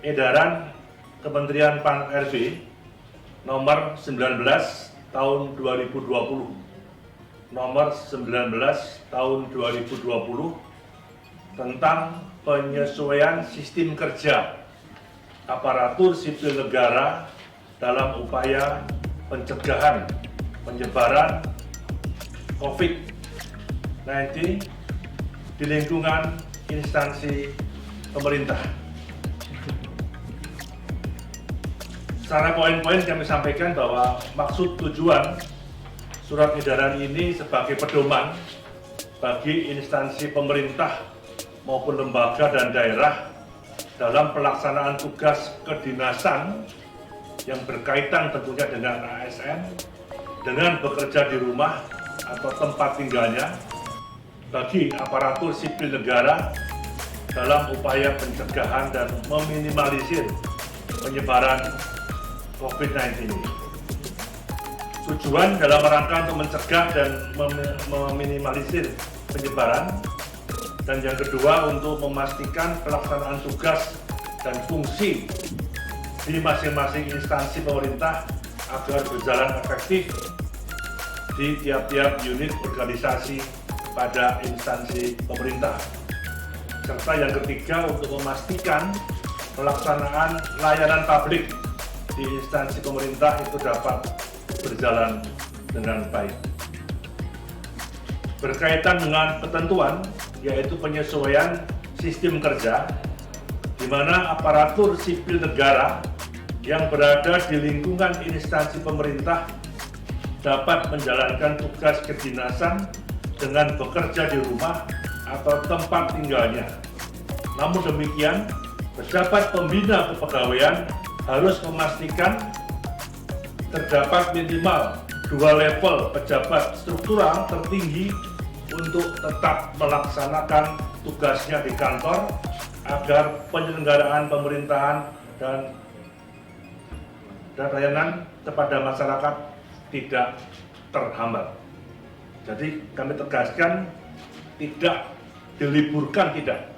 edaran Kementerian Pan-RB nomor 19 tahun 2020 tentang penyesuaian sistem kerja aparatur sipil negara dalam upaya pencegahan penyebaran COVID-19 di lingkungan instansi pemerintah. Secara poin-poin kami sampaikan bahwa maksud tujuan surat edaran ini sebagai pedoman bagi instansi pemerintah maupun lembaga dan daerah dalam pelaksanaan tugas kedinasan yang berkaitan tentunya dengan ASN dengan bekerja di rumah atau tempat tinggalnya bagi aparatur sipil negara dalam upaya pencegahan dan meminimalisir penyebaran COVID-19 ini. Tujuan dalam rangka untuk mencegah dan meminimalisir penyebaran, dan yang kedua untuk memastikan pelaksanaan tugas dan fungsi di masing-masing instansi pemerintah agar berjalan efektif di tiap-tiap unit organisasi pada instansi pemerintah. Serta yang ketiga untuk memastikan pelaksanaan layanan publik di instansi pemerintah itu dapat berjalan dengan baik. Berkaitan dengan ketentuan, yaitu penyesuaian sistem kerja, di mana aparatur sipil negara yang berada di lingkungan instansi pemerintah dapat menjalankan tugas kedinasan dengan bekerja di rumah atau tempat tinggalnya. Namun demikian, pejabat pembina kepegawaian harus memastikan terdapat minimal 2 level pejabat struktural tertinggi untuk tetap melaksanakan tugasnya di kantor agar penyelenggaraan pemerintahan dan layanan kepada masyarakat tidak terhambat. Jadi kami tegaskan tidak diliburkan, tidak.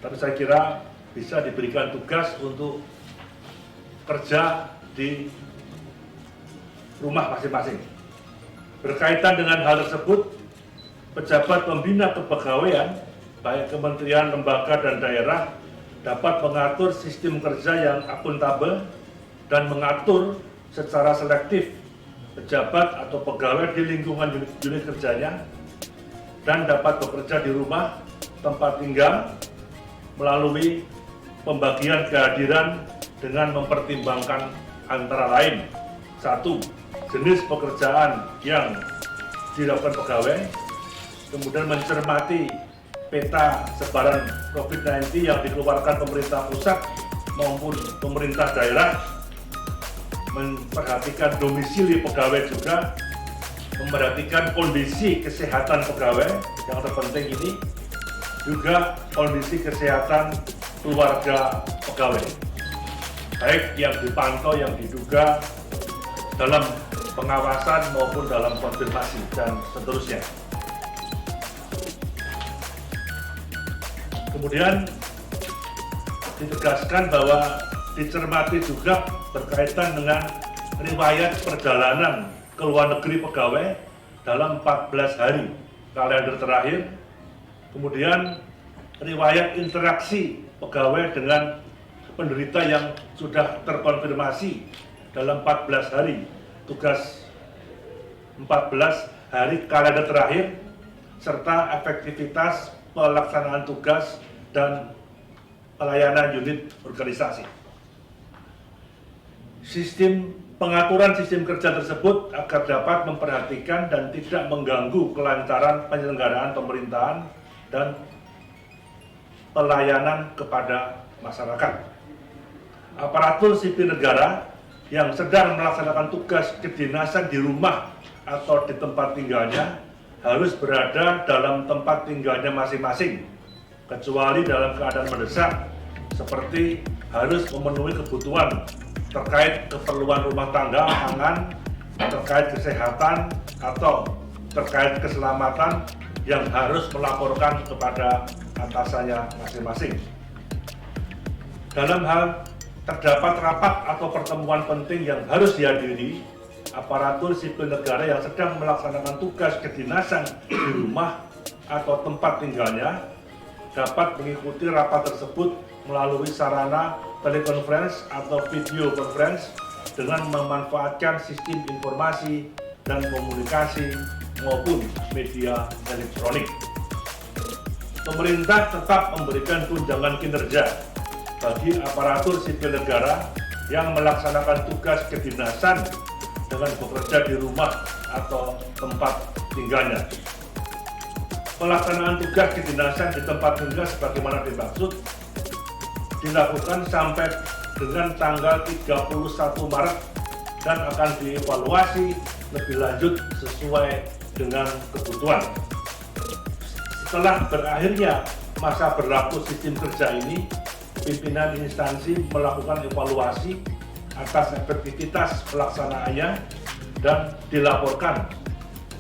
Tapi saya kira bisa diberikan tugas untuk kerja di rumah masing-masing. Berkaitan dengan hal tersebut, pejabat pembina kepegawaian, baik kementerian, lembaga, dan daerah, dapat mengatur sistem kerja yang akuntabel dan mengatur secara selektif pejabat atau pegawai di lingkungan unit kerjanya dan dapat bekerja di rumah, tempat tinggal, melalui pembagian kehadiran dengan mempertimbangkan antara lain: 1. Jenis pekerjaan yang dilakukan pegawai, kemudian mencermati peta sebaran COVID-19 yang dikeluarkan pemerintah pusat maupun pemerintah daerah, memperhatikan domisili pegawai juga, memperhatikan kondisi kesehatan pegawai yang terpenting ini, juga kondisi kesehatan keluarga pegawai, baik yang dipantau, yang diduga dalam pengawasan maupun dalam konfirmasi dan seterusnya. Kemudian ditegaskan bahwa dicermati juga berkaitan dengan riwayat perjalanan ke luar negeri pegawai dalam 14 hari kalender terakhir, kemudian riwayat interaksi pegawai dengan penderita yang sudah terkonfirmasi dalam 14 hari tugas 14 hari kalender terakhir, serta efektivitas pelaksanaan tugas dan pelayanan unit organisasi. Pengaturan sistem kerja tersebut agar dapat memperhatikan dan tidak mengganggu kelancaran penyelenggaraan pemerintahan dan pelayanan kepada masyarakat. Aparatur sipil negara yang sedang melaksanakan tugas kedinasan di rumah atau di tempat tinggalnya harus berada dalam tempat tinggalnya masing-masing, kecuali dalam keadaan mendesak seperti harus memenuhi kebutuhan terkait keperluan rumah tangga, pangan, terkait kesehatan, atau terkait keselamatan yang harus melaporkan kepada atasannya masing-masing. Dalam hal terdapat rapat atau pertemuan penting yang harus dihadiri, aparatur sipil negara yang sedang melaksanakan tugas kedinasan di rumah atau tempat tinggalnya dapat mengikuti rapat tersebut melalui sarana telekonferensi atau video conference dengan memanfaatkan sistem informasi dan komunikasi maupun media elektronik. Pemerintah tetap memberikan tunjangan kinerja bagi aparatur sipil negara yang melaksanakan tugas kedinasan dengan bekerja di rumah atau tempat tinggalnya. Pelaksanaan tugas kedinasan di tempat tinggal sebagaimana dimaksud dilakukan sampai dengan tanggal 31 Maret dan akan dievaluasi lebih lanjut sesuai dengan kebutuhan. Setelah berakhirnya masa berlaku sistem kerja ini, pimpinan instansi melakukan evaluasi atas efektivitas pelaksanaannya dan dilaporkan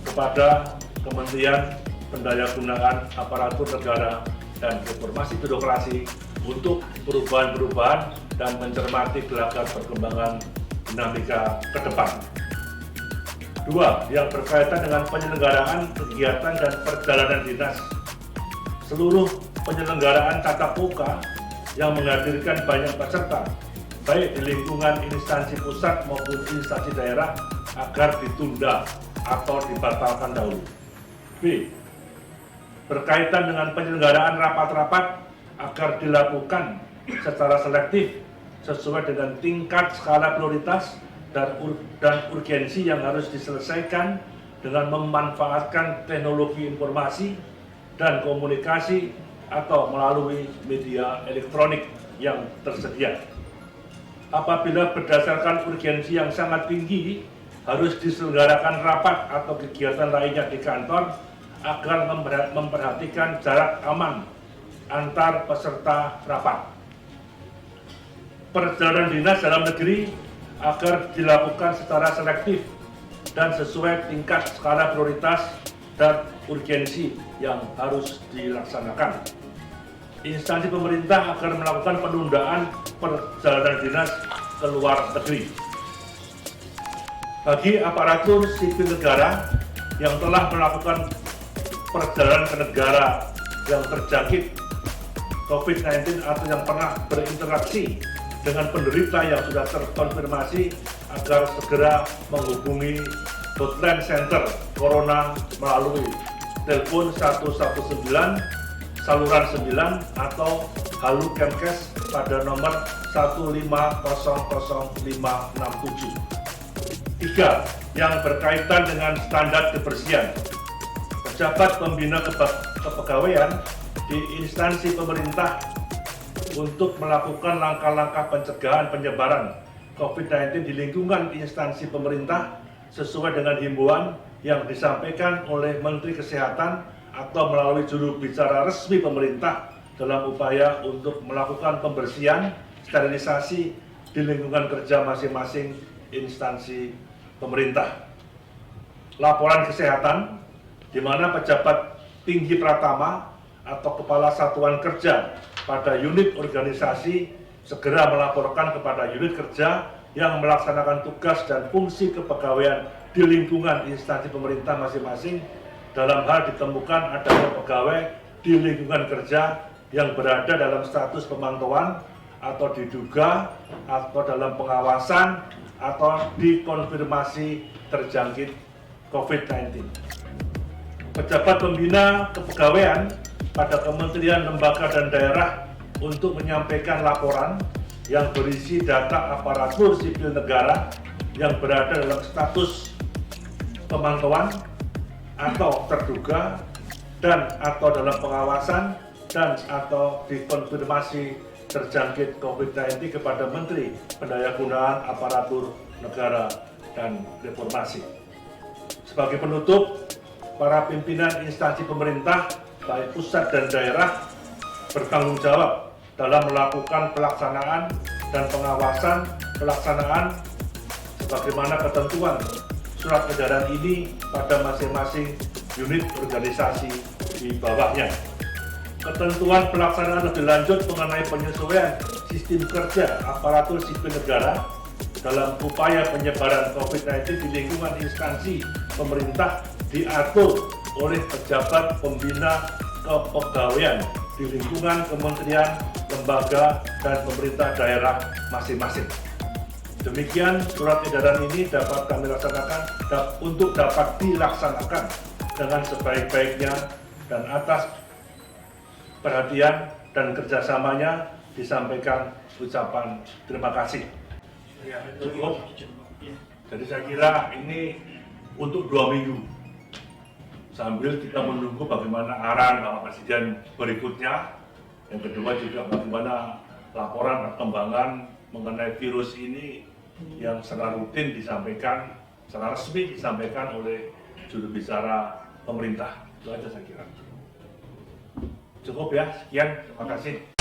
kepada Kementerian Pendayagunaan Aparatur Negara dan Reformasi Birokrasi untuk perubahan-perubahan dan mencermati gelagat perkembangan dinamika ke depan. 2. Yang berkaitan dengan penyelenggaraan kegiatan dan perjalanan dinas. Seluruh penyelenggaraan tatap muka yang menghadirkan banyak peserta, baik di lingkungan instansi pusat maupun instansi daerah, agar ditunda atau dibatalkan dahulu. B. Berkaitan dengan penyelenggaraan rapat-rapat agar dilakukan secara selektif sesuai dengan tingkat skala prioritas dan urgensi yang harus diselesaikan dengan memanfaatkan teknologi informasi dan komunikasi atau melalui media elektronik yang tersedia. Apabila berdasarkan urgensi yang sangat tinggi, harus diselenggarakan rapat atau kegiatan lainnya di kantor agar memperhatikan jarak aman antar peserta rapat. Perjalanan dinas dalam negeri agar dilakukan secara selektif dan sesuai tingkat skala prioritas dan urgensi yang harus dilaksanakan. Instansi pemerintah akan melakukan penundaan perjalanan dinas ke luar negeri. Bagi aparatur sipil negara yang telah melakukan perjalanan ke negara yang terjangkit COVID-19 atau yang pernah berinteraksi dengan penderita yang sudah terkonfirmasi agar segera menghubungi hotline center Corona melalui telepon 119, saluran 9 atau Halu Kemkes pada nomor 1500567. 3. Yang berkaitan dengan standar kebersihan. Pejabat pembina kepegawaian di instansi pemerintah untuk melakukan langkah-langkah pencegahan penyebaran COVID-19 di lingkungan instansi pemerintah sesuai dengan himbauan yang disampaikan oleh Menteri Kesehatan atau melalui juru bicara resmi pemerintah dalam upaya untuk melakukan pembersihan, sterilisasi di lingkungan kerja masing-masing instansi pemerintah. Laporan kesehatan di mana pejabat tinggi pratama atau kepala satuan kerja pada unit organisasi segera melaporkan kepada unit kerja yang melaksanakan tugas dan fungsi kepegawaian di lingkungan instansi pemerintah masing-masing dalam hal ditemukan adanya pegawai di lingkungan kerja yang berada dalam status pemantauan atau diduga atau dalam pengawasan atau dikonfirmasi terjangkit COVID-19. Pejabat pembina kepegawaian pada kementerian, lembaga, dan daerah untuk menyampaikan laporan yang berisi data aparatur sipil negara yang berada dalam status pemantauan atau terduga dan atau dalam pengawasan dan atau dikonfirmasi terjangkit COVID-19 kepada Menteri Pendayagunaan Aparatur Negara dan Reformasi. Sebagai penutup, para pimpinan instansi pemerintah, baik pusat dan daerah, bertanggung jawab dalam melakukan pelaksanaan dan pengawasan pelaksanaan sebagaimana ketentuan surat edaran ini pada masing-masing unit organisasi di bawahnya. ketentuan pelaksanaan lebih lanjut mengenai penyesuaian sistem kerja aparatur sipil negara dalam upaya penyebaran COVID-19 di lingkungan instansi pemerintah diatur oleh pejabat pembina kepegawaian di lingkungan kementerian, lembaga, dan pemerintah daerah masing-masing. Demikian surat edaran ini dapat kami laksanakan untuk dapat dilaksanakan dengan sebaik-baiknya dan atas perhatian dan kerjasamanya disampaikan ucapan terima kasih. Ya, cukup. Jadi saya kira ini untuk 2 minggu sambil kita menunggu bagaimana arahan Bapak Presiden berikutnya. Yang kedua juga bagaimana laporan perkembangan mengenai virus ini yang secara rutin disampaikan, secara resmi disampaikan oleh juru bicara pemerintah. Itu aja saya kira. Cukup ya, sekian, terima kasih.